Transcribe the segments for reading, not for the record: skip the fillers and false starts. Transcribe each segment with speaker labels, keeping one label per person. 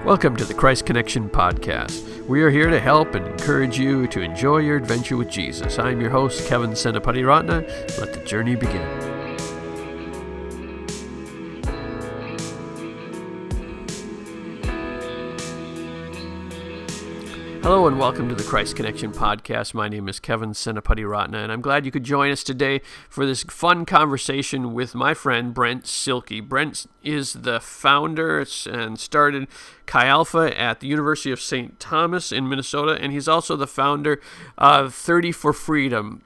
Speaker 1: Welcome to the Christ Connection Podcast. We are here to help and encourage you to enjoy your adventure with Jesus. I'm your host, Kevin Senapati-Ratna. Let the journey begin. Hello and welcome to the Christ Connection Podcast. My name is Kevin Senapati-Ratna, and I'm glad you could join us today for this fun conversation with my friend Brent Silkey. Brent is the founder and started Chi Alpha at the University of St. Thomas in Minnesota, and he's also the founder of 30 For Freedom,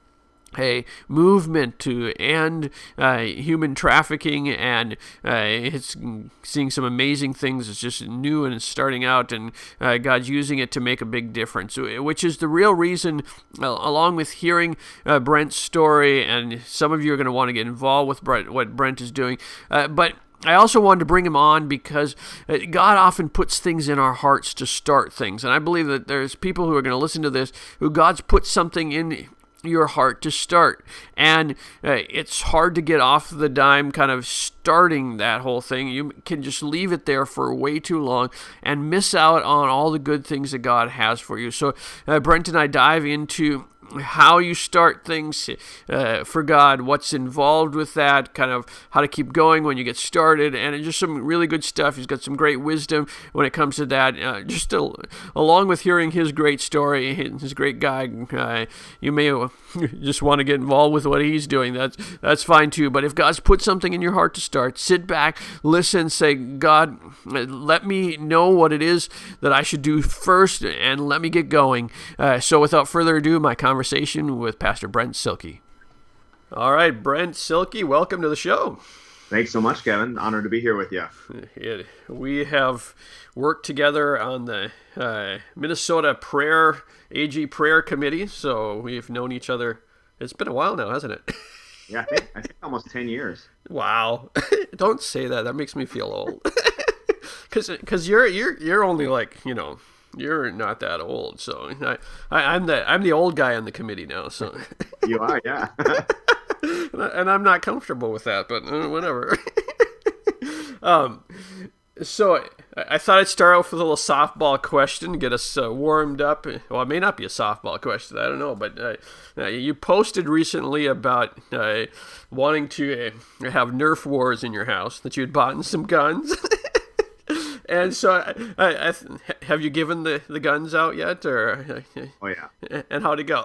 Speaker 1: a movement to end human trafficking, and it's seeing some amazing things. It's just new and it's starting out, and God's using it to make a big difference, which is the real reason, along with hearing Brent's story, and some of you are going to want to get involved with what Brent is doing, but I also wanted to bring him on because God often puts things in our hearts to start things, and I believe that there's people who are going to listen to this who God's put something in your heart to start, and it's hard to get off the dime kind of starting that whole thing. You can just leave it there for way too long and miss out on all the good things that God has for you. So Brent and I dive into how you start things for God, what's involved with that, kind of how to keep going when you get started, and just some really good stuff. He's got some great wisdom when it comes to that. Along with hearing his great story, his great guy, you may just want to get involved with what he's doing. That's fine too. But if God's put something in your heart to start, sit back, listen, say, God, let me know what it is that I should do first, and let me get going. So without further ado, my conversation with Pastor Brent Silkey. All right, Brent Silkey, welcome to the show.
Speaker 2: Thanks so much, Kevin. Honored to be here with you.
Speaker 1: We have worked together on the Minnesota AG Prayer Committee, so we've known each other. It's been a while now, hasn't it?
Speaker 2: Yeah, I think almost 10 years. Wow.
Speaker 1: Don't say that. That makes me feel old. Because you're only like, you're not that old, so I'm the old guy on the committee now. So
Speaker 2: you are, yeah.
Speaker 1: And I'm not comfortable with that, but whatever. So I thought I'd start off with a little softball question, get us warmed up. Well, it may not be a softball question, I don't know, but you posted recently about wanting to have Nerf wars in your house, that you had bought some guns. And so, have you given the guns out yet, or?
Speaker 2: Oh yeah.
Speaker 1: And how'd it go?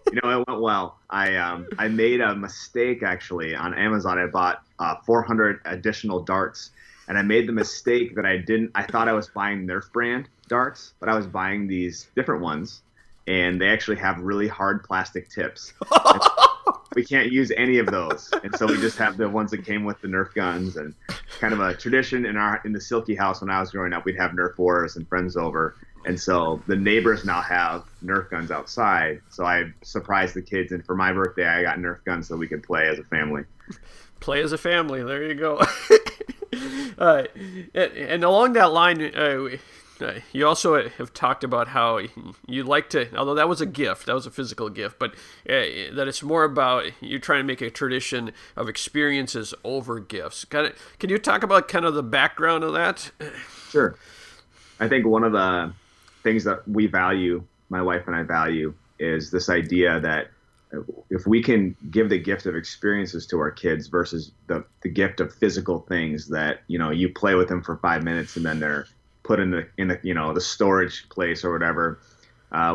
Speaker 2: It went well. I made a mistake actually on Amazon. I bought 400 additional darts, and I made the mistake that I thought I was buying Nerf brand darts, but I was buying these different ones, and they actually have really hard plastic tips. We can't use any of those, and so we just have the ones that came with the Nerf guns. And kind of a tradition in the Silkey house when I was growing up, we'd have Nerf wars and friends over, and so the neighbors now have Nerf guns outside. So I surprised the kids, and for my birthday, I got Nerf guns so we could play as a family.
Speaker 1: Play as a family. There you go. And along that line, you also have talked about how you like to, although that was a gift, that was a physical gift, but that it's more about you're trying to make a tradition of experiences over gifts. Can you talk about kind of the background of that?
Speaker 2: Sure. I think one of the things that we value, my wife and I value, is this idea that if we can give the gift of experiences to our kids versus the gift of physical things that, you play with them for 5 minutes and then they're put in the storage place or whatever.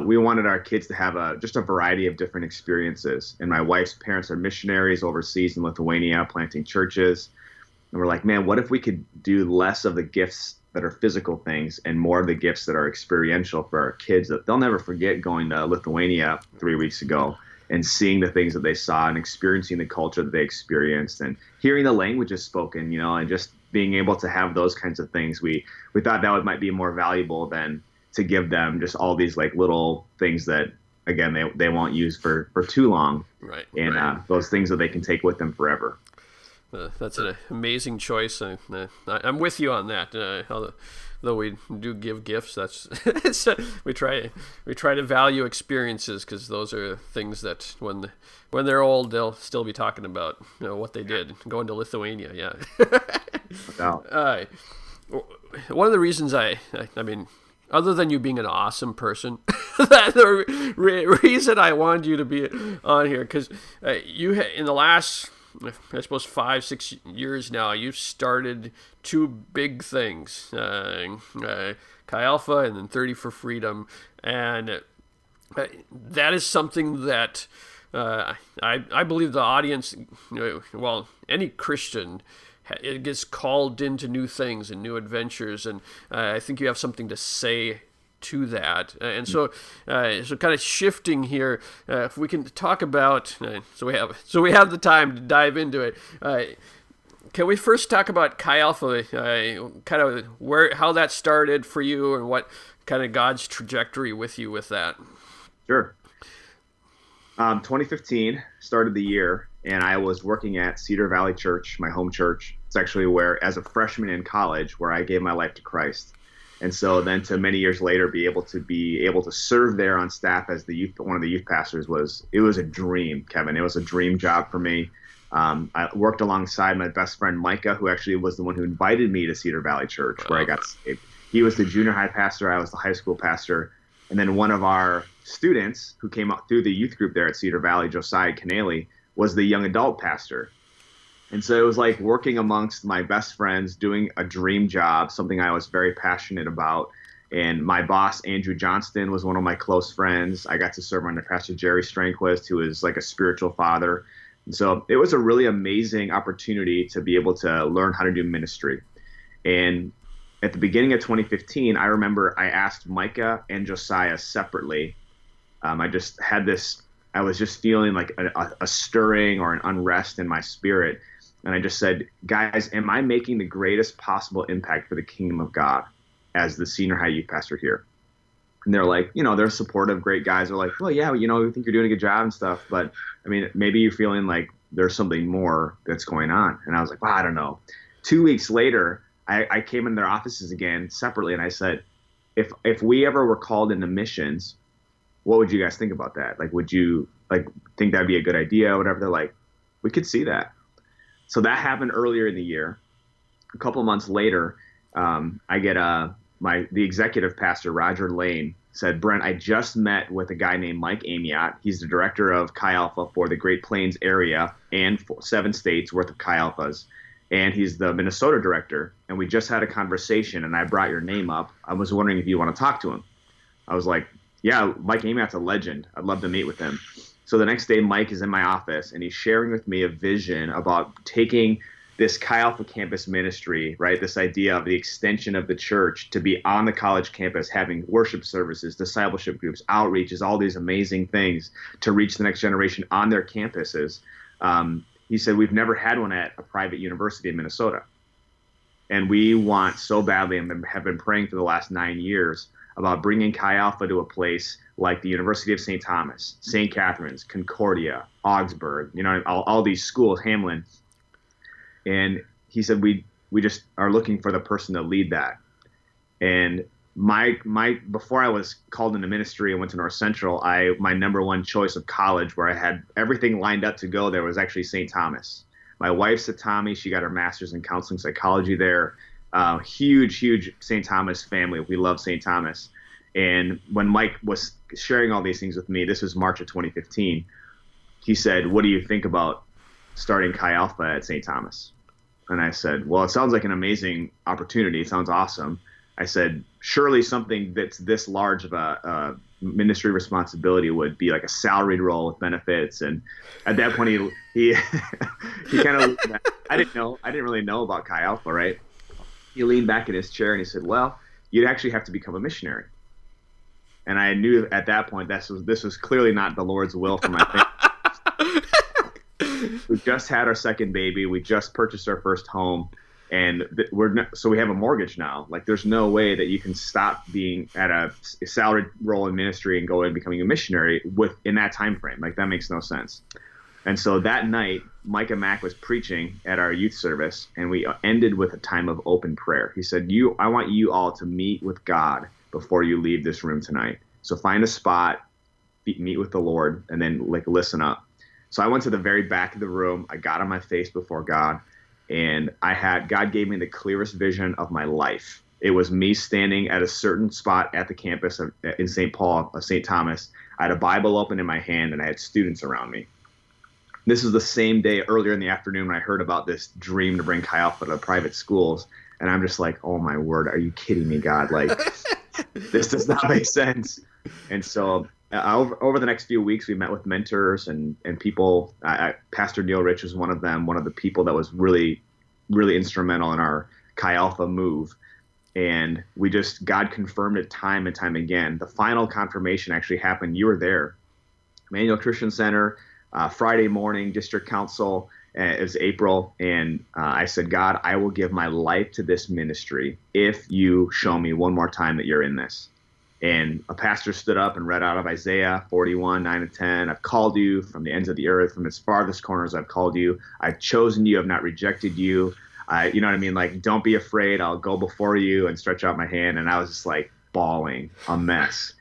Speaker 2: We wanted our kids to have just a variety of different experiences. And my wife's parents are missionaries overseas in Lithuania, planting churches. And we're like, man, what if we could do less of the gifts that are physical things and more of the gifts that are experiential for our kids, that they'll never forget going to Lithuania 3 weeks ago and seeing the things that they saw and experiencing the culture that they experienced and hearing the languages spoken, and just being able to have those kinds of things. We thought that might be more valuable than to give them just all these like little things that, again, they won't use for too long.
Speaker 1: Right.
Speaker 2: And
Speaker 1: right.
Speaker 2: Those things that they can take with them forever.
Speaker 1: That's an amazing choice. I'm with you on that. Though we do give gifts, we try to value experiences, because those are things that when they're old, they'll still be talking about what they did going to Lithuania. Yeah.
Speaker 2: No doubt.
Speaker 1: one of the reasons I mean, other than you being an awesome person, that the reason I wanted you to be on here, because in the last, I suppose, 5-6 years now, you've started two big things, Chi Alpha and then 30 for Freedom, and that is something that I believe the audience, well, any Christian, it gets called into new things and new adventures, and I think you have something to say to that. And so kind of shifting here, if we can talk about, so we have the time to dive into it. Can we first talk about Chi Alpha, kind of how that started for you, and what kind of God's trajectory with you with that?
Speaker 2: Sure. 2015 started the year, and I was working at Cedar Valley Church, my home church. It's actually where, as a freshman in college, where I gave my life to Christ. And so then to many years later be able to serve there on staff as one of the youth pastors was a dream, Kevin. It was a dream job for me. I worked alongside my best friend Micah, who actually was the one who invited me to Cedar Valley Church, where I got saved. He was the junior high pastor. I was the high school pastor. And then one of our students who came up through the youth group there at Cedar Valley, Josiah Canale, was the young adult pastor. And so it was like working amongst my best friends, doing a dream job, something I was very passionate about. And my boss, Andrew Johnston, was one of my close friends. I got to serve under Pastor Jerry Strangquist, who is like a spiritual father. And so it was a really amazing opportunity to be able to learn how to do ministry. And at the beginning of 2015, I remember I asked Micah and Josiah separately. I was just feeling like a stirring or an unrest in my spirit. And I just said, guys, am I making the greatest possible impact for the kingdom of God as the senior high youth pastor here? And they're like, they're supportive, great guys. They're like, well, yeah, we think you're doing a good job and stuff. But I mean, maybe you're feeling like there's something more that's going on. And I was like, well, I don't know. 2 weeks later, I came in their offices again separately, and I said, if we ever were called into missions, what would you guys think about that? Like, would you think that'd be a good idea or whatever? They're like, we could see that. So that happened earlier in the year. A couple of months later, I get the executive pastor, Roger Lane, said, Brent, I just met with a guy named Mike Amiot. He's the director of Chi Alpha for the Great Plains area and for 7 states worth of Chi Alphas. And he's the Minnesota director. And we just had a conversation, and I brought your name up. I was wondering if you want to talk to him. I was like, yeah, Mike Amiot's a legend. I'd love to meet with him. So the next day, Mike is in my office, and he's sharing with me a vision about taking this Chi Alpha campus ministry, right? This idea of the extension of the church to be on the college campus, having worship services, discipleship groups, outreaches, all these amazing things to reach the next generation on their campuses. He said, we've never had one at a private university in Minnesota. And we want so badly, and have been praying for the last 9 years, about bringing Chi Alpha to a place like the University of St. Thomas, St. Catherine's, Concordia, Augsburg, all these schools, Hamlin. And he said, we just are looking for the person to lead that. And before I was called into ministry and went to North Central, my number one choice of college, where I had everything lined up to go there, was actually St. Thomas. My wife's at Tommy. She got her master's in counseling psychology there. Huge St. Thomas family. We love St. Thomas. And when Mike was sharing all these things with me, this was March of 2015, he said, what do you think about starting Chi Alpha at St. Thomas? And I said, well, it sounds like an amazing opportunity. It sounds awesome. I said, surely something that's this large of a ministry responsibility would be like a salaried role with benefits. And at that point, he kind of, I didn't really know about Chi Alpha, right? He leaned back in his chair and he said, well, you'd actually have to become a missionary. And I knew at that point this was clearly not the Lord's will for my family. We just had our second baby. We just purchased our first home. And so we have a mortgage now. Like, there's no way that you can stop being at a salaried role in ministry and go and becoming a missionary in that time frame. Like, that makes no sense. And so that night, Micah Mack was preaching at our youth service, and we ended with a time of open prayer. He said, I want you all to meet with God before you leave this room tonight. So find a spot, meet with the Lord, and then listen up. So I went to the very back of the room. I got on my face before God. And God gave me the clearest vision of my life. It was me standing at a certain spot at the campus in St. Paul, St. Thomas. I had a Bible open in my hand and I had students around me. This is the same day earlier in the afternoon when I heard about this dream to bring Chi Alpha to the private schools. And I'm just like, oh my word, are you kidding me, God? Like, this does not make sense. And so over the next few weeks, we met with mentors and people. Pastor Neil Rich was one of them, one of the people that was really, really instrumental in our Chi Alpha move. And God confirmed it time and time again. The final confirmation actually happened. You were there. Emmanuel Christian Center, Friday morning, district council. It was April. And I said, God, I will give my life to this ministry if you show me one more time that you're in this. And a pastor stood up and read out of Isaiah 41, 9 and 10. I've called you from the ends of the earth, from its farthest corners. I've called you. I've chosen you. I've not rejected you. You know what I mean? Like, don't be afraid. I'll go before you and stretch out my hand. And I was just like bawling a mess.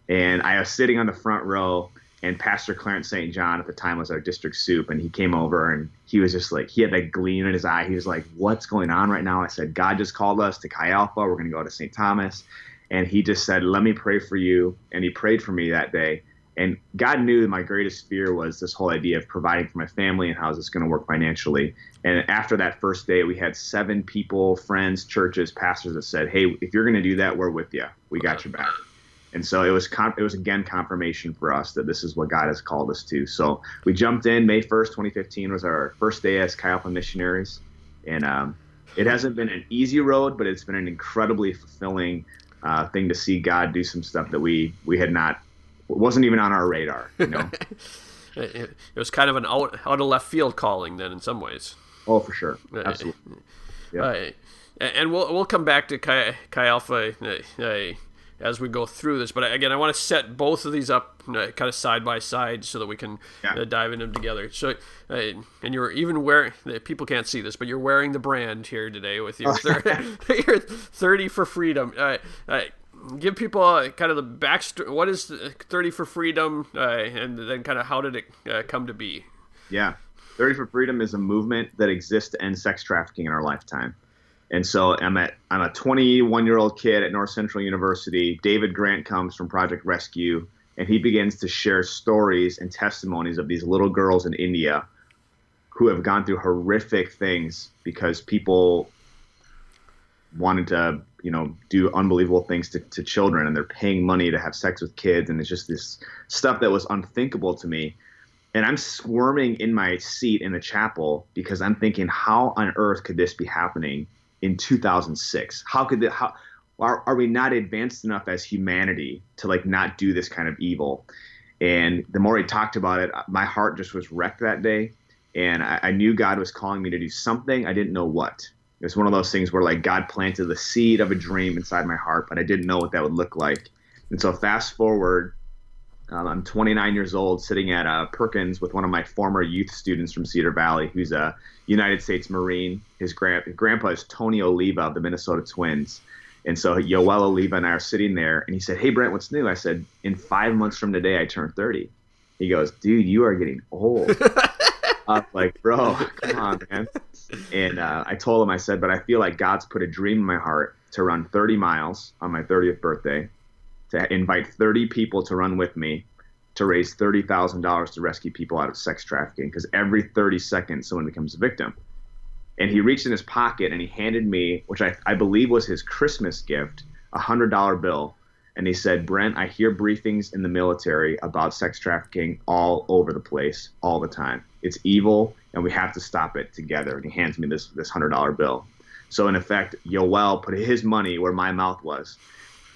Speaker 2: And I was sitting on the front row, and Pastor Clarence St. John at the time was our district soup. And he came over and he was just like, he had that gleam in his eye. He was like, what's going on right now? I said, God just called us to Chi Alpha. We're going to go to St. Thomas. And he just said, let me pray for you. And he prayed for me that day. And God knew that my greatest fear was this whole idea of providing for my family and how is this going to work financially. And after that first day, we had 7 people, friends, churches, pastors that said, hey, if you're going to do that, we're with you. We got your back. And so it was again confirmation for us that this is what God has called us to. So we jumped in. May 1st, 2015 was our first day as Chi Alpha missionaries. And it hasn't been an easy road, but it's been an incredibly fulfilling thing to see God do some stuff that we had not, wasn't even on our radar, you know.
Speaker 1: It was kind of an out of left field calling then in some ways.
Speaker 2: Oh, for sure. Absolutely.
Speaker 1: Yep. And we'll come back to Chi Alpha as we go through this. But again, I want to set both of these up kind of side by side so that we can dive into them together. So, and you're even wearing, people can't see this, but you're wearing the brand here today with your, your 30 for Freedom. Give people kind of the backstory. What is 30 for Freedom? And then kind of how did it come to be?
Speaker 2: Yeah. 30 for Freedom is a movement that exists to end sex trafficking in our lifetime. And so I'm a 21-year-old kid at North Central University. David Grant comes from Project Rescue, and he begins to share stories and testimonies of these little girls in India who have gone through horrific things because people wanted to, do unbelievable things to children, and they're paying money to have sex with kids. And it's just this stuff that was unthinkable to me. And I'm squirming in my seat in the chapel because I'm thinking, how on earth could this be happening in 2006? Are we not advanced enough as humanity to not do this kind of evil? And the more he talked about it, my heart just was wrecked that day. And I knew God was calling me to do something. I didn't know what. It was one of those things where God planted the seed of a dream inside my heart, but I didn't know what that would look like. And so fast forward, I'm 29 years old, sitting at Perkins with one of my former youth students from Cedar Valley, who's a United States Marine. His grandpa is Tony Oliva of the Minnesota Twins. And so Yoel Oliva and I are sitting there, and he said, hey, Brent, what's new? I said, in 5 months from today, I turn 30. He goes, dude, you are getting old. I'm like, bro, come on, man. And I told him, I said, but I feel like God's put a dream in my heart to run 30 miles on my 30th birthday, to invite 30 people to run with me, to raise $30,000 to rescue people out of sex trafficking, because every 30 seconds someone becomes a victim. And he reached in his pocket and he handed me, which I believe was his Christmas gift, a $100 bill. And he said, Brent, I hear briefings in the military about sex trafficking all over the place, all the time. It's evil, and we have to stop it together. And he hands me this $100 bill. So in effect, Yoel put his money where my mouth was.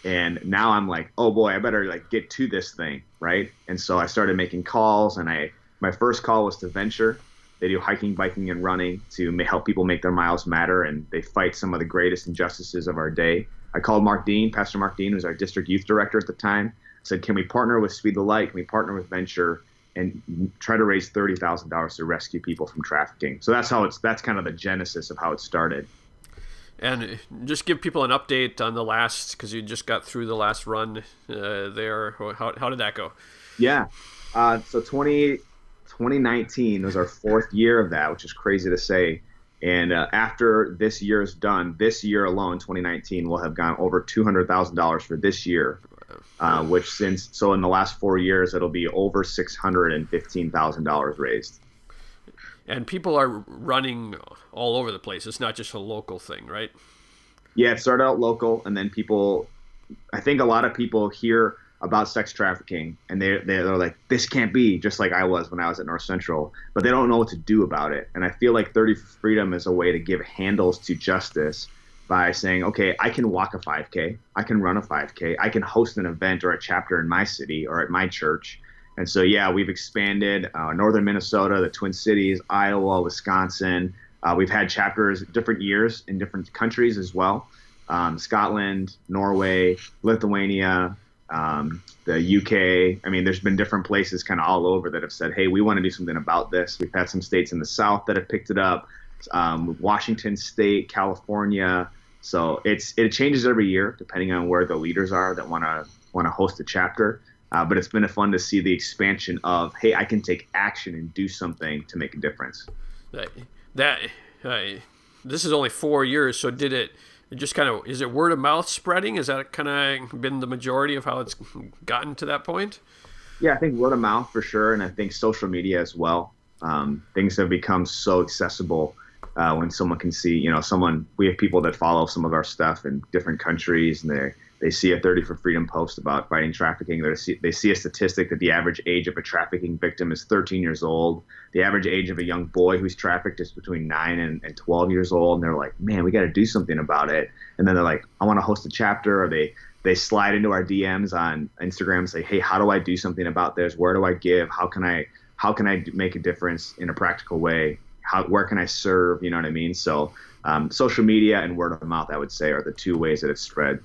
Speaker 2: And now I'm like, oh boy, I better get to this thing, right? And so I started making calls, and my first call was to Venture. They do hiking, biking, and running to help people make their miles matter, and they fight some of the greatest injustices of our day. I called Mark Dean, Pastor Mark Dean, who was our district youth director at the time, said, can we partner with Speed the Light? Can we partner with Venture and try to raise $30,000 to rescue people from trafficking? So that's kind of the genesis of how it started.
Speaker 1: And just give people an update on the last, because you just got through the last run there. How did that go?
Speaker 2: Yeah. So 2019 was our 4th year of that, which is crazy to say. And after this year is done, this year alone, 2019, will have gone over $200,000 for this year, so in the last 4 years, it'll be over $615,000 raised.
Speaker 1: And people are running all over the place. It's not just a local thing, right?
Speaker 2: Yeah, it started out local, and then I think a lot of people hear about sex trafficking, and they're like, this can't be, just like I was when I was at North Central, but they don't know what to do about it. And I feel like 30 for Freedom is a way to give handles to justice by saying, okay, I can walk a 5K, I can run a 5K, I can host an event or a chapter in my city or at my church. And so, yeah, we've expanded northern Minnesota, the Twin Cities, Iowa, Wisconsin. We've had chapters different years in different countries as well. Scotland, Norway, Lithuania, the UK. I mean, there's been different places kind of all over that have said, hey, we want to do something about this. We've had some states in the South that have picked it up, Washington State, California. So it changes every year depending on where the leaders are that want to host a chapter. But it's been fun to see the expansion of, hey, I can take action and do something to make a difference.
Speaker 1: This is only 4 years, so did it just kind of, is it word of mouth spreading? Has that kind of been the majority of how it's gotten to that point?
Speaker 2: Yeah, I think word of mouth for sure, and I think social media as well. Things have become so accessible when someone can see, we have people that follow some of our stuff in different countries, and they see a 30 for Freedom post about fighting trafficking. They see a statistic that the average age of a trafficking victim is 13 years old. The average age of a young boy who's trafficked is between 9 and 12 years old. And they're like, man, we got to do something about it. And then they're like, I want to host a chapter. Or they slide into our DMs on Instagram and say, hey, how do I do something about this? Where do I give? How can I make a difference in a practical way? Where can I serve? You know what I mean? So social media and word of mouth, I would say, are the two ways that it's spread.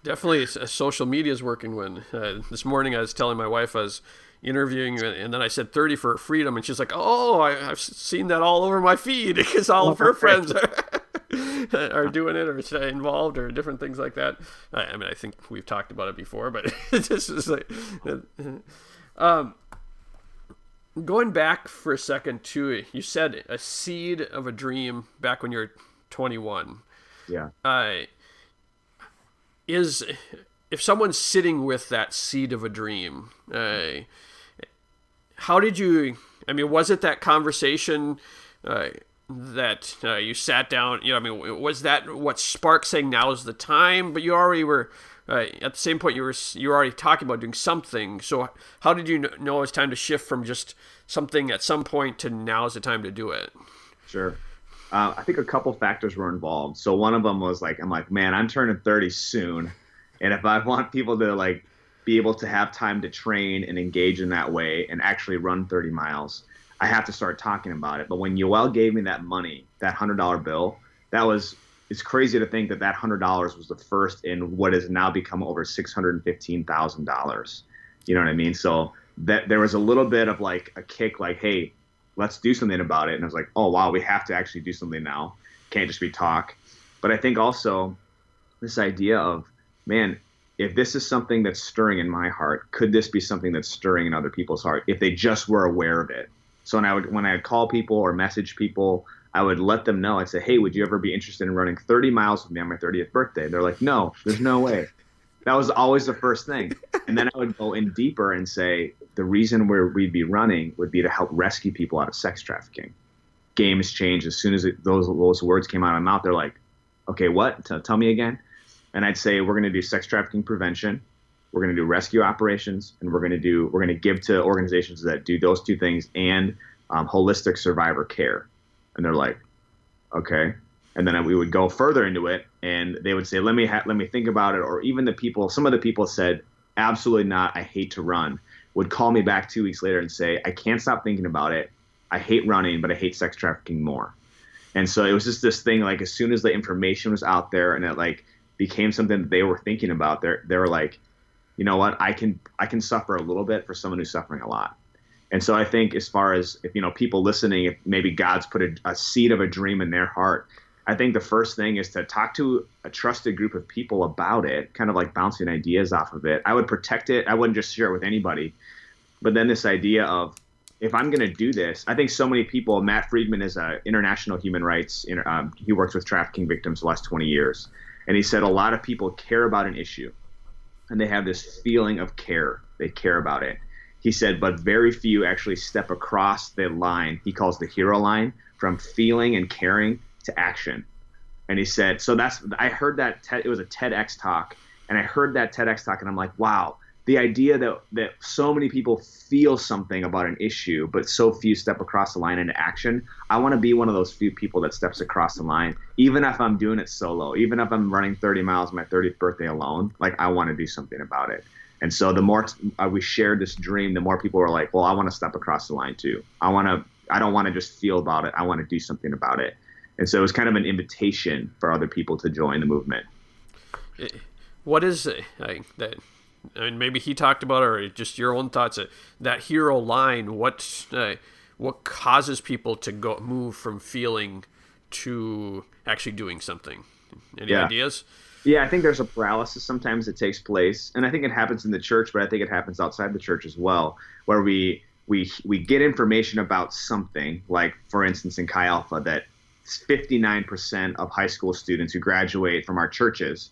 Speaker 1: Definitely, social media is working. When this morning I was telling my wife I was interviewing, and then I said 30 for Freedom, and she's like, "Oh, I've seen that all over my feed because all of her friends are doing it or involved or different things like that." I mean, I think we've talked about it before, but this is like, going back for a second to, you said a seed of a dream back when you were 21.
Speaker 2: Yeah.
Speaker 1: If someone's sitting with that seed of a dream, how did you, was it that conversation that you sat down, was that what sparked saying now is the time? But you already were, at the same point, you were already talking about doing something. So how did you know it was time to shift from just something at some point to now is the time to do it?
Speaker 2: Sure. I think a couple factors were involved. So one of them was I'm like, man, I'm turning 30 soon. And if I want people to be able to have time to train and engage in that way and actually run 30 miles, I have to start talking about it. But when Yoel gave me that money, that $100 bill, it's crazy to think that $100 was the first in what has now become over $615,000. You know what I mean? So that there was a little bit of a kick, hey, let's do something about it. And I was like, oh, wow, we have to actually do something now. Can't just be talk. But I think also this idea of, man, if this is something that's stirring in my heart, could this be something that's stirring in other people's heart if they just were aware of it? So when I would call people or message people, I would let them know. I'd say, hey, would you ever be interested in running 30 miles with me on my 30th birthday? They're like, no, there's no way. That was always the first thing. And then I would go in deeper and say, the reason we'd be running would be to help rescue people out of sex trafficking. Games changed. As soon as those words came out of my mouth, they're like, okay, what? Tell me again. And I'd say, we're going to do sex trafficking prevention. We're going to do rescue operations, and we're going to give to organizations that do those two things and holistic survivor care. And they're like, okay. And then we would go further into it, and they would say, let me think about it. Or even some of the people said, absolutely not, I hate to run, would call me back 2 weeks later and say, I can't stop thinking about it. I hate running, but I hate sex trafficking more. And so it was just this thing, as soon as the information was out there and it became something that they were thinking about, they were like, you know what, I can suffer a little bit for someone who's suffering a lot. And so I think as far as if people listening, if maybe God's put a seed of a dream in their heart, I think the first thing is to talk to a trusted group of people about it, kind of bouncing ideas off of it. I would protect it. I wouldn't just share it with anybody. But then this idea of, if I'm going to do this, I think so many people, Matt Friedman is a international human rights, he works with trafficking victims the last 20 years. And he said a lot of people care about an issue and they have this feeling of care. They care about it. He said, but very few actually step across the line. He calls the hero line from feeling and caring to action. And he said, so I heard that, it was a TEDx talk, and I heard that TEDx talk and I'm like, wow, the idea that so many people feel something about an issue, but so few step across the line into action. I want to be one of those few people that steps across the line, even if I'm doing it solo, even if I'm running 30 miles my 30th birthday alone. Like, I want to do something about it. And so the more we shared this dream, the more people were like, well, I want to step across the line too. I don't want to just feel about it. I want to do something about it. And so it was kind of an invitation for other people to join the movement.
Speaker 1: What is it that? I mean, maybe he talked about it, or just your own thoughts. That hero line. What causes people to move from feeling to actually doing something? Any ideas?
Speaker 2: Yeah, I think there's a paralysis sometimes that takes place, and I think it happens in the church, but I think it happens outside the church as well, where we get information about something, like, for instance, in Chi Alpha, that 59% of high school students who graduate from our churches,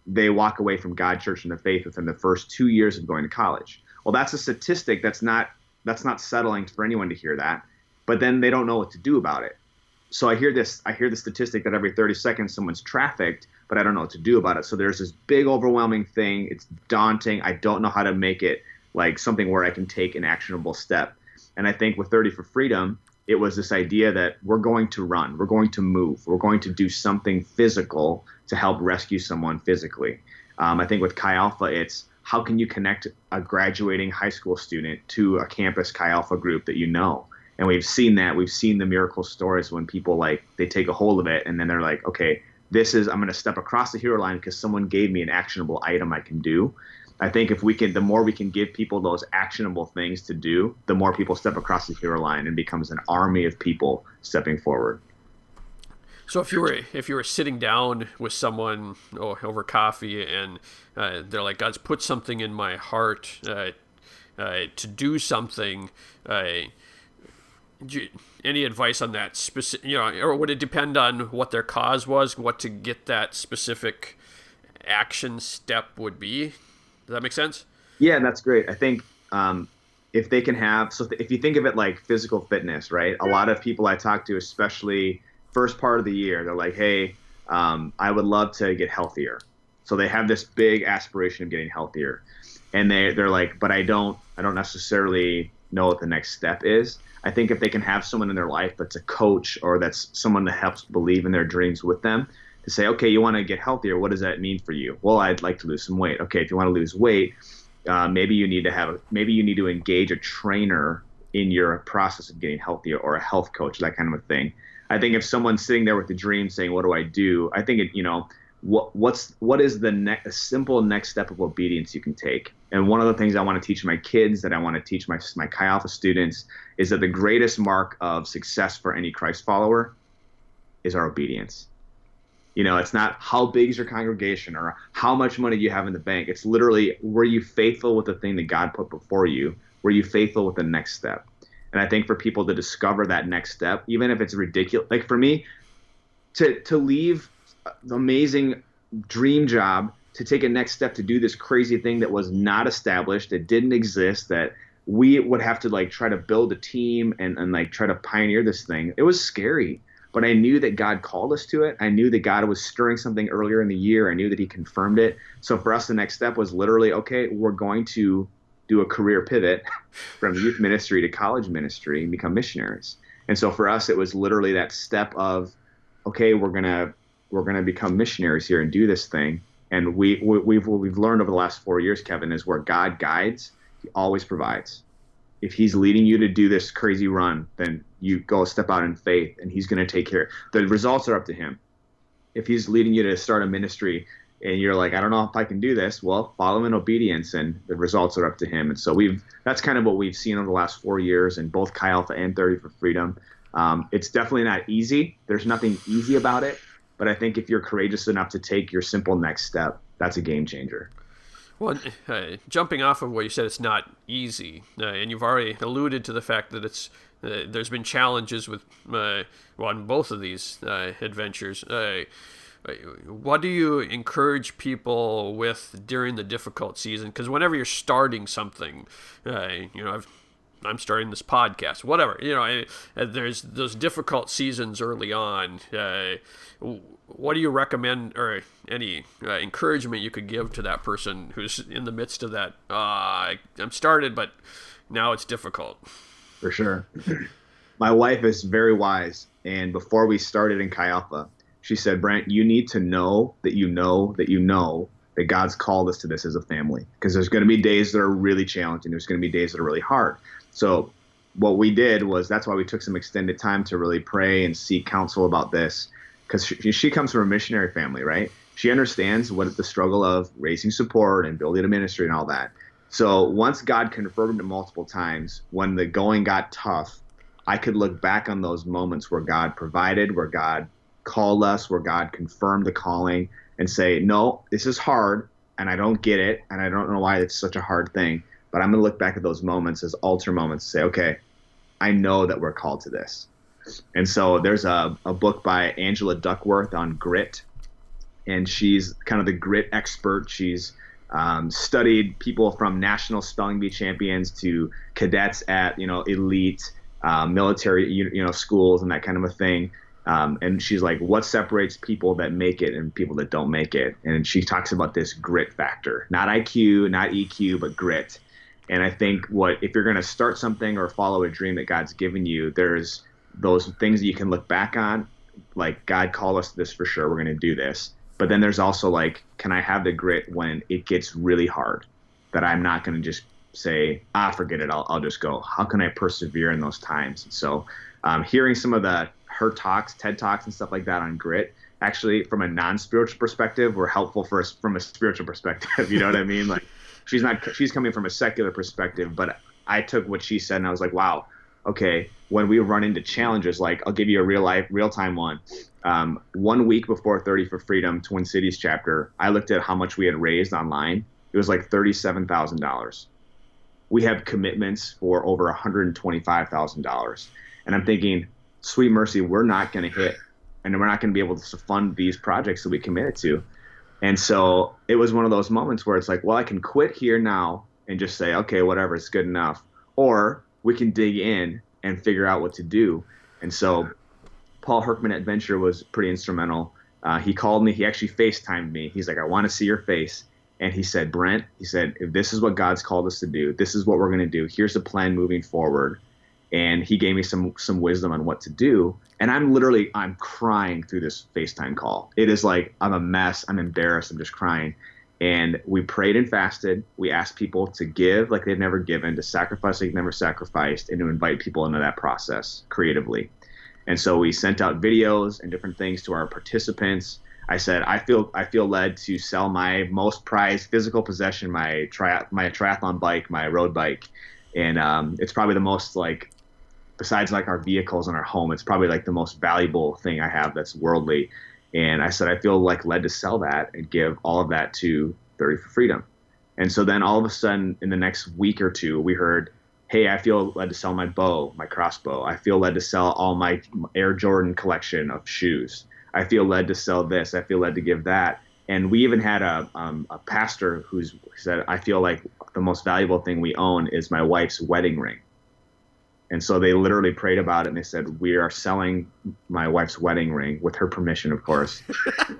Speaker 2: they walk away from God, church, and the faith within the first 2 years of going to college. Well, that's a statistic that's not settling for anyone to hear that, but then they don't know what to do about it. So I hear the statistic that every 30 seconds someone's trafficked, but I don't know what to do about it. So there's this big overwhelming thing. It's daunting. I don't know how to make it like something where I can take an actionable step. And I think with 30 for Freedom, it was this idea that we're going to run, we're going to move, we're going to do something physical to help rescue someone physically. I think with Chi Alpha, it's how can you connect a graduating high school student to a campus Chi Alpha group that you know? And we've seen that. We've seen the miracle stories when people they take a hold of it and then they're like, okay, I'm going to step across the hero line because someone gave me an actionable item I can do. I think the more we can give people those actionable things to do, the more people step across the hero line and becomes an army of people stepping forward.
Speaker 1: So if you were sitting down with someone over coffee and they're like, God's put something in my heart to do something, any advice on that specific, or would it depend on what their cause was, what to get that specific action step would be? Does that make sense?
Speaker 2: Yeah, that's great. I think if they can if you think of it like physical fitness, right? A lot of people I talk to, especially first part of the year, they're like, hey, I would love to get healthier. So they have this big aspiration of getting healthier. And they're like, but I don't necessarily know what the next step is. I think if they can have someone in their life that's a coach or that's someone that helps believe in their dreams with them, to say, okay, you want to get healthier. What does that mean for you? Well, I'd like to lose some weight. Okay, if you want to lose weight, maybe you need to engage a trainer in your process of getting healthier, or a health coach, that kind of a thing. I think if someone's sitting there with a dream saying, what do I do? I think what is the simple next step of obedience you can take? And one of the things I want to teach my kids, that I want to teach my Chi Alpha students, is that the greatest mark of success for any Christ follower is our obedience. It's not how big is your congregation or how much money you have in the bank. It's literally, were you faithful with the thing that God put before you? Were you faithful with the next step? And I think for people to discover that next step, even if it's ridiculous, like for me, to leave the amazing dream job to take a next step to do this crazy thing that was not established, that didn't exist, that we would have to try to build a team and try to pioneer this thing. It was scary. But I knew that God called us to it. I knew that God was stirring something earlier in the year. I knew that he confirmed it. So for us, the next step was literally, okay, we're going to do a career pivot from youth ministry to college ministry and become missionaries. And so for us, it was literally that step of, okay, we're gonna become missionaries here and do this thing. And we've learned over the last 4 years, Kevin, is where God guides, he always provides. If he's leading you to do this crazy run, then you go step out in faith and he's going to take care. The results are up to him. If he's leading you to start a ministry and you're like, I don't know if I can do this, well, follow him in obedience and the results are up to him. And so that's kind of what we've seen over the last 4 years in both Chi Alpha and 30 for Freedom. It's definitely not easy. There's nothing easy about it. But I think if you're courageous enough to take your simple next step, that's a game changer.
Speaker 1: Well, jumping off of what you said, it's not easy, and you've already alluded to the fact that there's been challenges with on both of these adventures. What do you encourage people with during the difficult season? Because whenever you're starting something, I'm starting this podcast, whatever, there's those difficult seasons early on. What do you recommend, or any encouragement you could give to that person who's in the midst of that? I'm started, but now it's difficult.
Speaker 2: For sure. My wife is very wise. And before we started in Chi Alpha, she said, Brent, you need to know that you know that you know that God's called us to this as a family. Because there's going to be days that are really challenging. There's going to be days that are really hard. So what we did was, that's why we took some extended time to really pray and seek counsel about this. Because she comes from a missionary family, right? She understands what the struggle of raising support and building a ministry and all that. So once God confirmed it multiple times, when the going got tough, I could look back on those moments where God provided, where God called us, where God confirmed the calling, and say, no, this is hard, and I don't get it, and I don't know why it's such a hard thing, but I'm going to look back at those moments as altar moments and say, okay, I know that we're called to this. And so there's a book by Angela Duckworth on grit, and she's kind of the grit expert. She's studied people from national spelling bee champions to cadets at, elite military, schools and that kind of a thing. And she's like, what separates people that make it and people that don't make it? And she talks about this grit factor, not IQ, not EQ, but grit. And I think if you're going to start something or follow a dream that God's given you, there's those things that you can look back on, like, God called us to this for sure, we're going to do this. But then there's also like, can I have the grit when it gets really hard, that I'm not going to just say, forget it, I'll just go. How can I persevere in those times? And so hearing some of her talks, TED Talks and stuff like that on grit, actually from a non-spiritual perspective, were helpful for us from a spiritual perspective. You know what I mean? Like, she's coming from a secular perspective, but I took what she said and I was like, wow, okay, when we run into challenges, like, I'll give you a real-time one. 1 week before 30 for Freedom, Twin Cities chapter, I looked at how much we had raised online. It was like $37,000. We have commitments for over $125,000. And I'm thinking, sweet mercy, we're not going to hit, and we're not going to be able to fund these projects that we committed to. And so it was one of those moments where it's like, well, I can quit here now and just say, okay, whatever, it's good enough. Or we can dig in and figure out what to do. And so Paul Herkman at Venture was pretty instrumental. He called me. He actually FaceTimed me. He's like, I want to see your face. And he said, Brent, if this is what God's called us to do, this is what we're going to do. Here's the plan moving forward. And he gave me some wisdom on what to do. And I'm crying through this FaceTime call. It is like, I'm a mess. I'm embarrassed. I'm just crying. And we prayed and fasted. We asked people to give like they've never given, to sacrifice like they've never sacrificed, and to invite people into that process creatively. And so we sent out videos and different things to our participants. I said, I feel led to sell my most prized physical possession, my triathlon bike, my road bike. And it's probably the most, like, besides like our vehicles and our home, it's probably like the most valuable thing I have that's worldly. And I said, I feel like led to sell that and give all of that to 30 for Freedom. And so then all of a sudden in the next week or two, we heard, hey, I feel led to sell my bow, my crossbow. I feel led to sell all my Air Jordan collection of shoes. I feel led to sell this. I feel led to give that. And we even had a pastor who said, I feel like the most valuable thing we own is my wife's wedding ring. And so they literally prayed about it, and they said, we are selling my wife's wedding ring, with her permission, of course,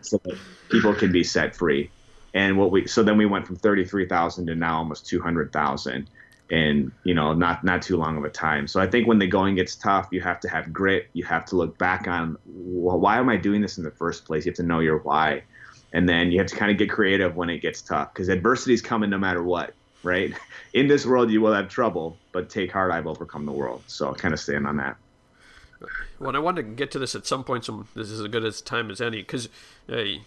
Speaker 2: so that people can be set free. And so then we went from 33,000 to now almost 200,000 in, not too long of a time. So I think when the going gets tough, you have to have grit. You have to look back on, well, why am I doing this in the first place? You have to know your why. And then you have to kind of get creative when it gets tough, because adversity is coming no matter what. Right? In this world, you will have trouble, but take heart, I've overcome the world. So I'll kind of stand on that.
Speaker 1: Well, I want to get to this at some point. This is as good as time as any, because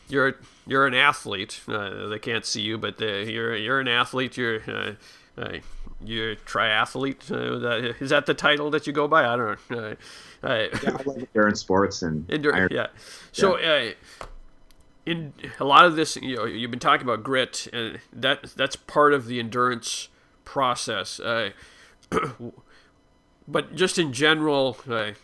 Speaker 1: you're an athlete. They can't see you, but you're an athlete. You're a triathlete. Is that the title that you go by? I don't know.
Speaker 2: I love endurance sports and
Speaker 1: yeah. So. in a lot of this, you've been talking about grit, and that's part of the endurance process. But just in general,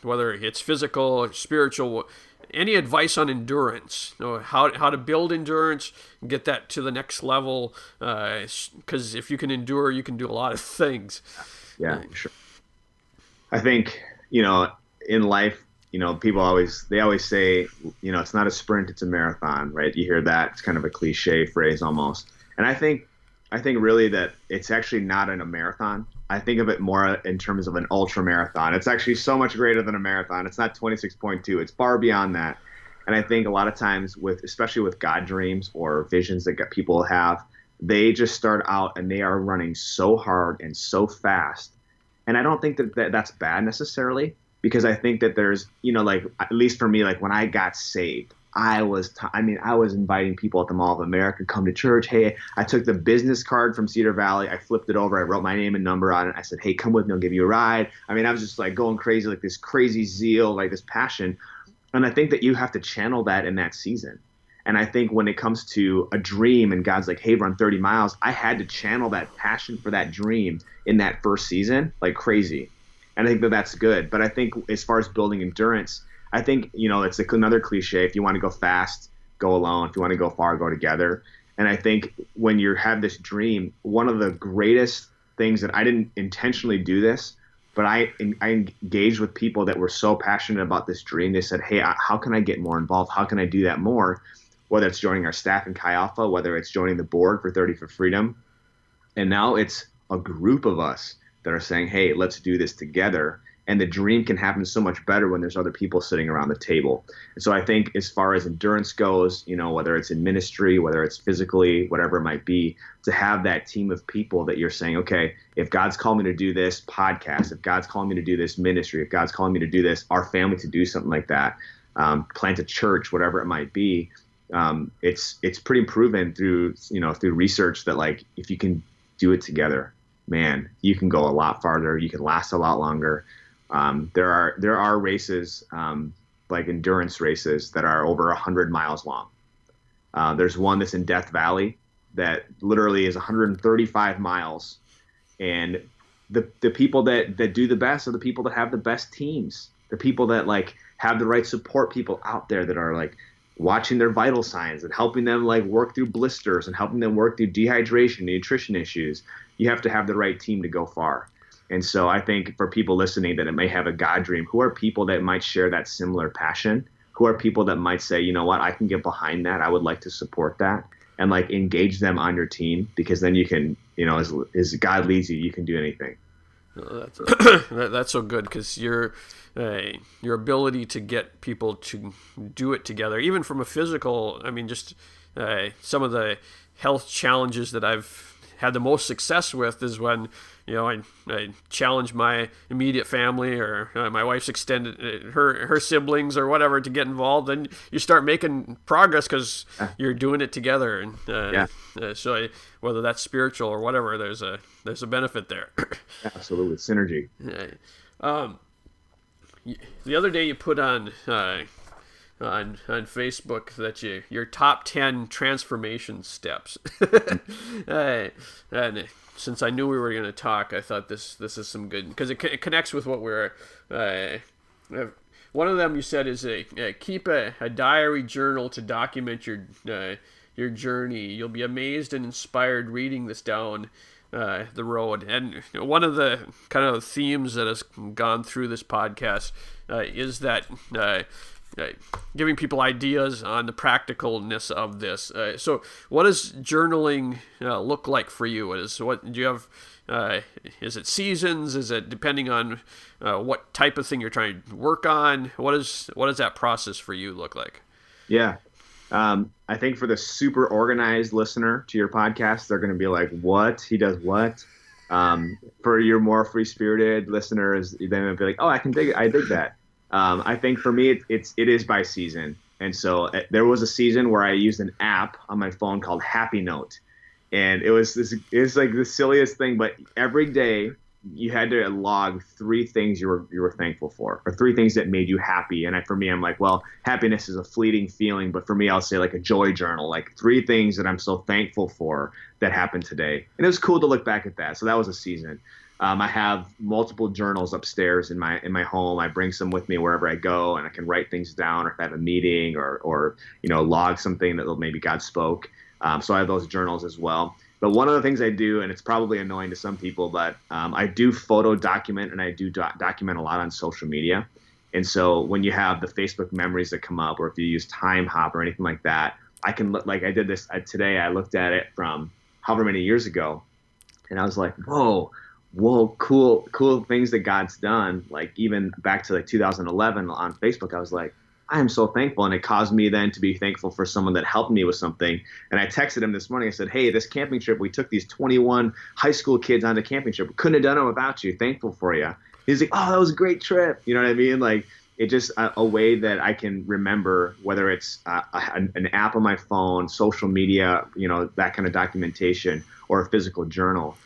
Speaker 1: whether it's physical or spiritual, any advice on endurance? How to build endurance, and get that to the next level? Because if you can endure, you can do a lot of things.
Speaker 2: Yeah, sure. I think, in life, people always say, it's not a sprint, it's a marathon, right? You hear that. It's kind of a cliche phrase almost. And I think really that it's actually not in a marathon. I think of it more in terms of an ultra marathon. It's actually so much greater than a marathon. It's not 26.2. It's far beyond that. And I think a lot of times especially with God dreams or visions that people have, they just start out and they are running so hard and so fast. And I don't think that's bad necessarily, because I think that there's, like, at least for me, like when I got saved, I was inviting people at the Mall of America, come to church. Hey, I took the business card from Cedar Valley. I flipped it over. I wrote my name and number on it. I said, hey, come with me. I'll give you a ride. I was just like going crazy, like this crazy zeal, like this passion. And I think that you have to channel that in that season. And I think when it comes to a dream and God's like, hey, run 30 miles, I had to channel that passion for that dream in that first season like crazy. And I think that that's good. But I think as far as building endurance, I think, it's like another cliche. If you want to go fast, go alone. If you want to go far, go together. And I think when you have this dream, one of the greatest things that I didn't intentionally do this, but I engaged with people that were so passionate about this dream. They said, hey, how can I get more involved? How can I do that more? Whether it's joining our staff in Chi Alpha, whether it's joining the board for 30 for Freedom. And now it's a group of us that are saying, hey, let's do this together. And the dream can happen so much better when there's other people sitting around the table. And so I think as far as endurance goes, whether it's in ministry, whether it's physically, whatever it might be, to have that team of people that you're saying, okay, if God's called me to do this podcast, if God's calling me to do this ministry, if God's calling me to do this, our family to do something like that, plant a church, whatever it might be, it's pretty proven through research that, like, if you can do it together, man, you can go a lot farther. You can last a lot longer. There are races, like endurance races, that are over 100 miles long. There's one that's in Death Valley that literally is 135 miles. And the people that do the best are the people that have the best teams, the people that like have the right support people out there that are like watching their vital signs and helping them like work through blisters and helping them work through dehydration, nutrition issues. You have to have the right team to go far. And so I think for people listening that it may have a God dream, who are people that might share that similar passion? Who are people that might say, you know what, I can get behind that. I would like to support that, and like engage them on your team, because then you can, as God leads you, you can do anything.
Speaker 1: That's so good, because your ability to get people to do it together, even from a physical, just some of the health challenges that I've had the most success with is when I challenge my immediate family or my wife's extended her siblings or whatever to get involved, and you start making progress because you're doing it together. And so whether that's spiritual or whatever, there's a benefit there.
Speaker 2: Absolutely, synergy.
Speaker 1: The other day you put on Facebook that your top 10 transformation steps. And since I knew we were going to talk, I thought this is some good, because it connects with what we're one of them you said is keep a diary journal to document your journey. You'll be amazed and inspired reading this down the road. And one of the kind of themes that has gone through this podcast is that giving people ideas on the practicalness of this. So what does journaling look like for you? What do you have? Is it seasons? Is it depending on what type of thing you're trying to work on? What does that process for you look like?
Speaker 2: Yeah. I think for the super organized listener to your podcast, they're going to be like, what? He does what? For your more free-spirited listeners, they might be like, oh, I dig that. I think for me, it is by season. And so there was a season where I used an app on my phone called Happy Note. And it's like the silliest thing, but every day you had to log 3 things you were thankful for, or 3 things that made you happy. And for me, I'm like, well, happiness is a fleeting feeling, but for me, I'll say like a joy journal, like 3 things that I'm so thankful for that happened today. And it was cool to look back at that. So that was a season. I have multiple journals upstairs in my home. I bring some with me wherever I go, and I can write things down, or if I have a meeting, or log something that maybe God spoke. So I have those journals as well. But one of the things I do, and it's probably annoying to some people, but I do photo document, and I do document a lot on social media. And so when you have the Facebook memories that come up, or if you use Time Hop or anything like that, I can look, like I did this today. I looked at it from however many years ago, and I was like, whoa, cool things that God's done. Like even back to like 2011 on Facebook, I was like, I am so thankful. And it caused me then to be thankful for someone that helped me with something. And I texted him this morning. I said, hey, this camping trip, we took these 21 high school kids on the camping trip. We couldn't have done it without you. Thankful for you. He's like, oh, that was a great trip. You know what I mean? Like, it just a way that I can remember, whether it's an app on my phone, social media, that kind of documentation, or a physical journal.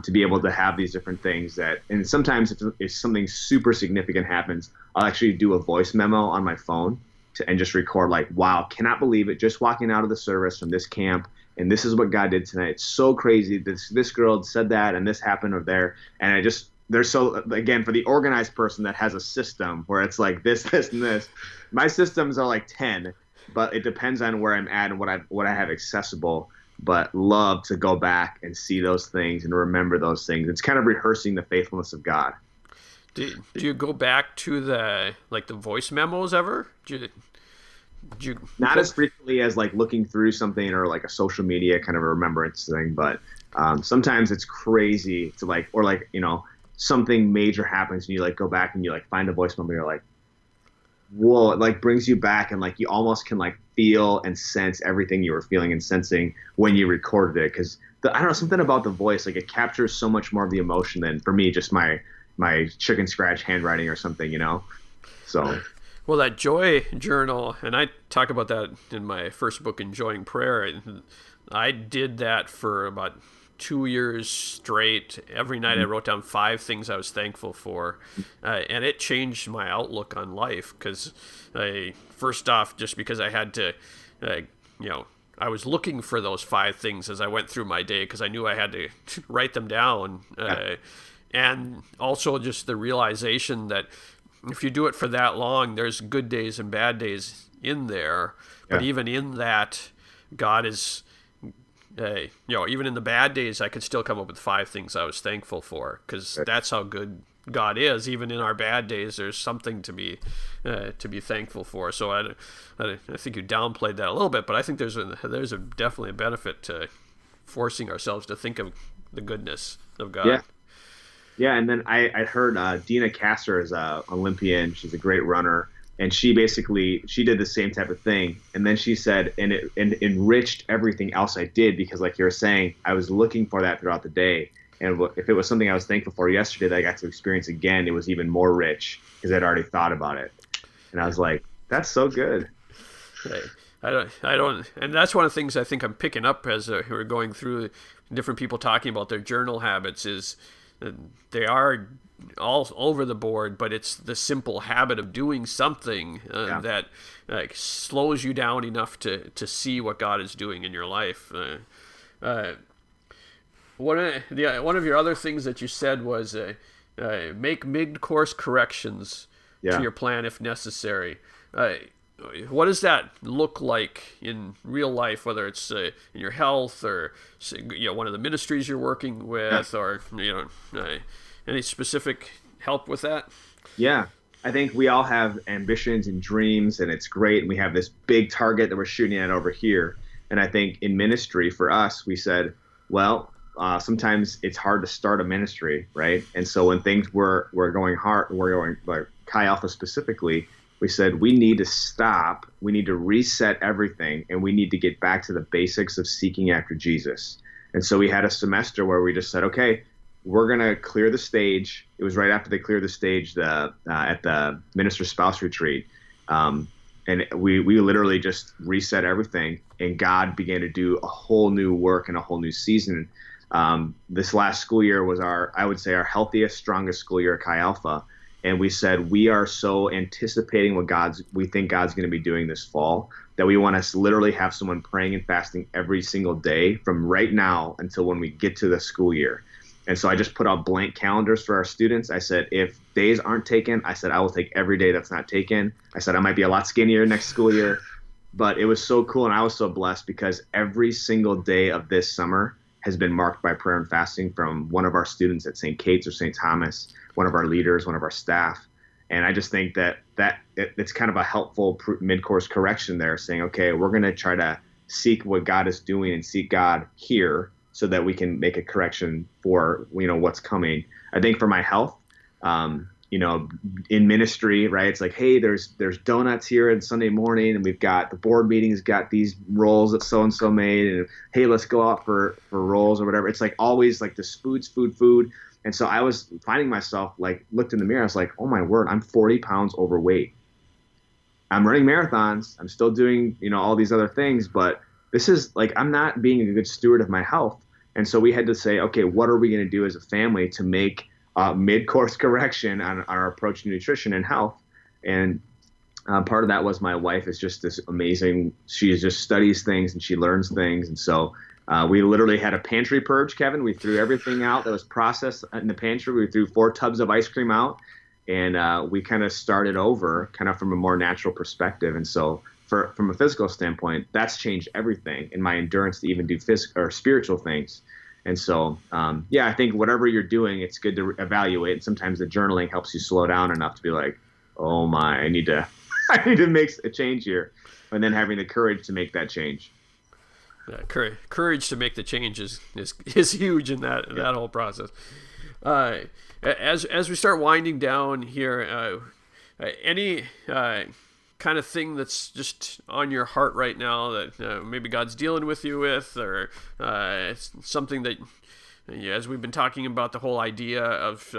Speaker 2: To be able to have these different things and sometimes if something super significant happens, I'll actually do a voice memo on my phone and just record like, wow, cannot believe it. Just walking out of the service from this camp, and this is what God did tonight. It's so crazy. This girl said that, and this happened over there. And there's so, again, for the organized person that has a system where it's like this, and this, my systems are like 10, but it depends on where I'm at and what I have accessible. But love to go back and see those things and remember those things. It's kind of rehearsing the faithfulness of God.
Speaker 1: Do you go back to the voice memos ever?
Speaker 2: Not as frequently as like looking through something or like a social media kind of a remembrance thing, but sometimes it's crazy to something major happens and you like go back and you like find a voice memo and you're like, whoa, it like brings you back, and like you almost can like feel and sense everything you were feeling and sensing when you recorded it. Because I don't know, something about the voice, like it captures so much more of the emotion than for me just my chicken scratch handwriting or something, So
Speaker 1: well, that joy journal, and I talk about that in my first book, Enjoying Prayer. I did that for about 2 years straight. Every night I wrote down 5 things I was thankful for, and it changed my outlook on life. Because first off, just because I had to, I was looking for those 5 things as I went through my day, because I knew I had to write them down. And also just the realization that if you do it for that long, there's good days and bad days in there. But even in that, God is, even in the bad days, I could still come up with 5 things I was thankful for, because that's how good God is. Even in our bad days, there's something to be thankful for. So I think you downplayed that a little bit, but I think there's definitely a benefit to forcing ourselves to think of the goodness of God.
Speaker 2: Yeah, and then I heard Dina Kasser is an Olympian. She's a great runner. And she did the same type of thing. And then she said, and it enriched everything else I did, because like you were saying, I was looking for that throughout the day. And if it was something I was thankful for yesterday that I got to experience again, it was even more rich because I'd already thought about it. And I was like, that's so good.
Speaker 1: I don't, and that's one of the things I think I'm picking up as we're going through different people talking about their journal habits is they are all over the board, but it's the simple habit of doing something that slows you down enough to see what God is doing in your life. One of your other things that you said was make mid-course corrections to your plan if necessary. What does that look like in real life, whether it's in your health or one of the ministries you're working with, or any specific help with that?
Speaker 2: Yeah, I think we all have ambitions and dreams, and it's great. And we have this big target that we're shooting at over here. And I think in ministry for us, we said, well, sometimes it's hard to start a ministry, right? And so when things were going hard, like Chi Alpha specifically, we said we need to stop, we need to reset everything, and we need to get back to the basics of seeking after Jesus. And so we had a semester where we just said, okay, we're going to clear the stage. It was right after they cleared the stage at the Minister Spouse Retreat. And we literally just reset everything, and God began to do a whole new work and a whole new season. This last school year was I would say, our healthiest, strongest school year at Chi Alpha. And we said we are so anticipating what we think God's going to be doing this fall that we want to literally have someone praying and fasting every single day from right now until when we get to the school year. And so I just put out blank calendars for our students. I said, if days aren't taken, I said, I will take every day that's not taken. I said, I might be a lot skinnier next school year. But it was so cool, and I was so blessed because every single day of this summer has been marked by prayer and fasting from one of our students at St. Kate's or St. Thomas, one of our leaders, one of our staff. And I just think that it's kind of a helpful mid-course correction there, saying, okay, we're going to try to seek what God is doing and seek God here so that we can make a correction for, what's coming. I think for my health, in ministry, right? It's like, hey, there's donuts here on Sunday morning, and we've got the board meeting's got these rolls that so-and-so made, and hey, let's go out for rolls or whatever. It's like always like this food. And so I was finding myself looked in the mirror. I was like, oh my word, I'm 40 pounds overweight. I'm running marathons. I'm still doing, all these other things, but this is I'm not being a good steward of my health. And so we had to say, okay, what are we going to do as a family to make mid-course correction on our approach to nutrition and health? And part of that was my wife is just this amazing, she just studies things and she learns things. And so we literally had a pantry purge, Kevin. We threw everything out that was processed in the pantry. We threw 4 tubs of ice cream out, and we kind of started over kind of from a more natural perspective. And so from a physical standpoint, that's changed everything in my endurance to even do physical or spiritual things. And so, I think whatever you're doing, it's good to evaluate. And sometimes the journaling helps you slow down enough to be like, oh my, I need to make a change here. And then having the courage to make that change.
Speaker 1: Yeah, courage to make the change is huge in that whole process. As we start winding down here, any kind of thing that's just on your heart right now that maybe God's dealing with you with, or something that, as we've been talking about the whole idea of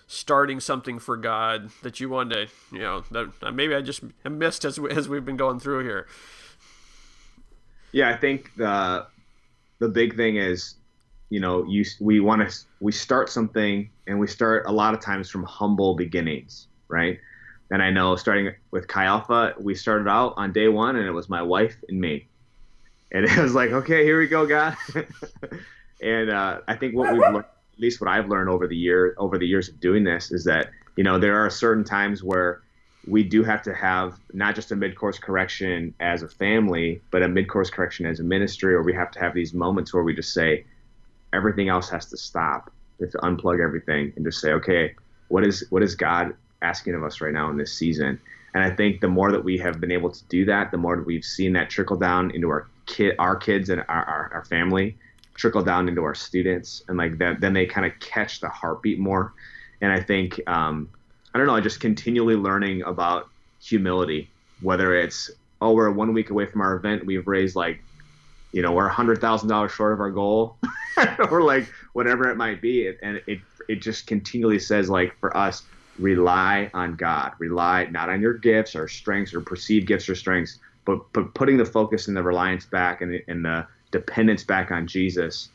Speaker 1: starting something for God that you want to, that maybe I just missed as we've been going through here.
Speaker 2: Yeah, I think the big thing is, we start something, and we start a lot of times from humble beginnings, right? And I know starting with Chi Alpha, we started out on day one, and it was my wife and me. And it was like, okay, here we go, God. And I think what we've learned, at least what I've learned over the years of doing this, is that, there are certain times where we do have to have not just a mid-course correction as a family, but a mid-course correction as a ministry, or we have to have these moments where we just say, everything else has to stop. We have to unplug everything and just say, okay, what is God asking of us right now in this season? And I think the more that we have been able to do that, the more that we've seen that trickle down into our kids and our family, trickle down into our students, and then they kind of catch the heartbeat more. And I think I don't know, just continually learning about humility, whether it's, we're 1 week away from our event, we've raised we're $100,000 short of our goal, or whatever it might be. And it just continually says, for us, rely on God, rely not on your gifts or strengths or perceived gifts or strengths, but putting the focus and the reliance back and the dependence back on Jesus.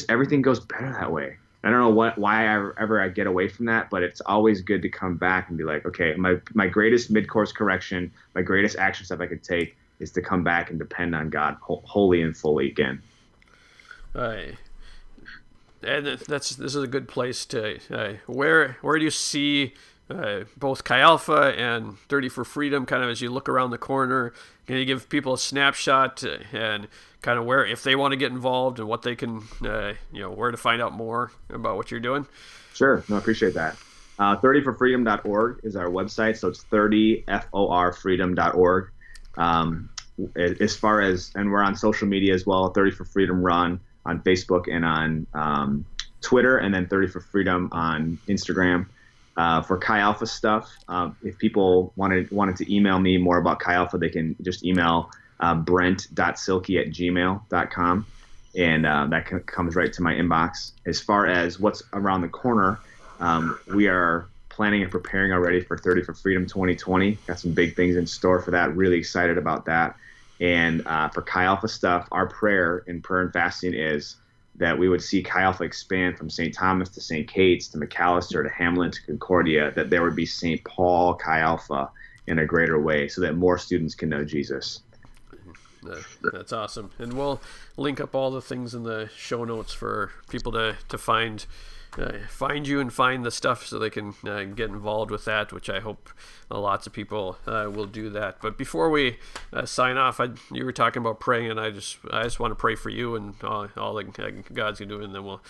Speaker 2: Everything goes better that way. I don't know why I get away from that, but it's always good to come back and be like, okay, my greatest mid-course correction, my greatest action step I could take is to come back and depend on God wholly and fully again.
Speaker 1: And this is a good place to where do you see both Chi Alpha and 30 for Freedom kind of as you look around the corner? Can you give people a snapshot and kind of where, if they want to get involved, and what they can, where to find out more about what you're doing?
Speaker 2: Sure. No, I appreciate that. 30forfreedom.org is our website. So it's 30forfreedom.org. As far as, and we're on social media as well, 30 for Freedom Run on Facebook and on Twitter, and then 30 for Freedom on Instagram. For Chi Alpha stuff, if people wanted to email me more about Chi Alpha, they can just email brent.silkey@gmail.com, and that comes right to my inbox. As far as what's around the corner, we are planning and preparing already for 30 for Freedom 2020. Got some big things in store for that. Really excited about that. And for Chi Alpha stuff, our prayer and fasting is that we would see Chi Alpha expand from St. Thomas to St. Kate's to McAllister to Hamlin to Concordia, that there would be St. Paul Chi Alpha in a greater way so that more students can know Jesus.
Speaker 1: That's awesome. And we'll link up all the things in the show notes for people to find you and find the stuff so they can get involved with that, which I hope lots of people will do that. But before we sign off, you were talking about praying, and I just want to pray for you and all that God's going to do, and then we'll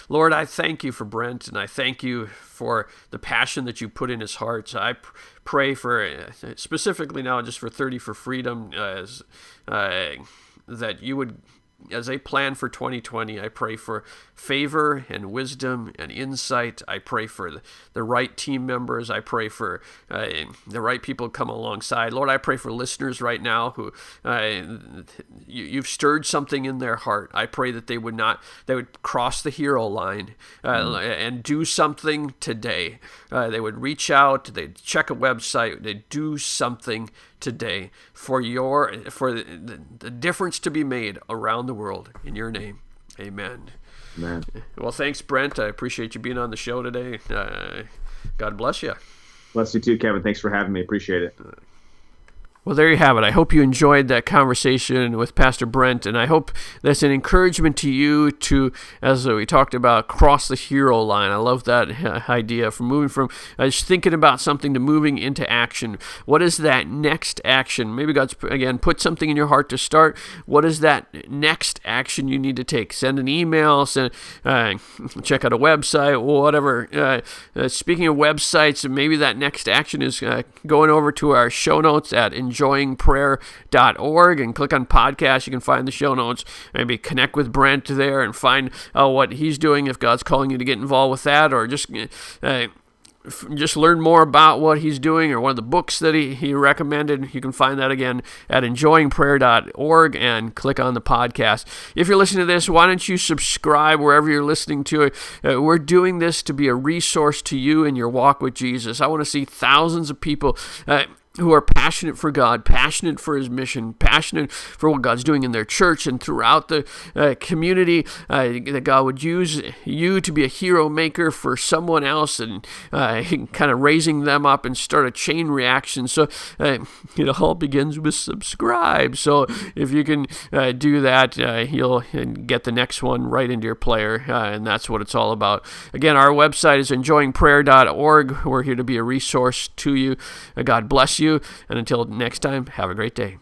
Speaker 1: Lord, I thank you for Brent, and I thank you for the passion that you put in his heart. So I pray for specifically now just for 30 for Freedom, as that you would, as they plan for 2020, I pray for favor and wisdom and insight. I pray for the right team members. I pray for the right people to come alongside. Lord, I pray for listeners right now who you've stirred something in their heart. I pray that they would cross the hero line and do something today. They would reach out, they'd check a website, they'd do something today for the difference to be made around the world. In your name, amen.
Speaker 2: Amen.
Speaker 1: Well, thanks, Brent. I appreciate you being on the show today. God bless you.
Speaker 2: Bless you too, Kevin. Thanks for having me. Appreciate it.
Speaker 1: Well, there you have it. I hope you enjoyed that conversation with Pastor Brent, and I hope that's an encouragement to you to, as we talked about, cross the hero line. I love that idea from moving from just thinking about something to moving into action. What is that next action? Maybe God's, again, put something in your heart to start. What is that next action you need to take? Send an email, check out a website, whatever. Speaking of websites, maybe that next action is going over to our show notes at enjoyingprayer.org and click on podcast. You can find the show notes. Maybe connect with Brent there and find what he's doing if God's calling you to get involved with that, or just learn more about what he's doing or one of the books that he recommended. You can find that again at enjoyingprayer.org and click on the podcast. If you're listening to this, why don't you subscribe wherever you're listening to it? We're doing this to be a resource to you in your walk with Jesus. I want to see thousands of people who are passionate for God, passionate for his mission, passionate for what God's doing in their church and throughout the community, that God would use you to be a hero maker for someone else and kind of raising them up and start a chain reaction. So it all begins with subscribe. So if you can do that, you'll get the next one right into your player, and that's what it's all about. Again, our website is enjoyingprayer.org. We're here to be a resource to you. God bless you. And until next time, have a great day.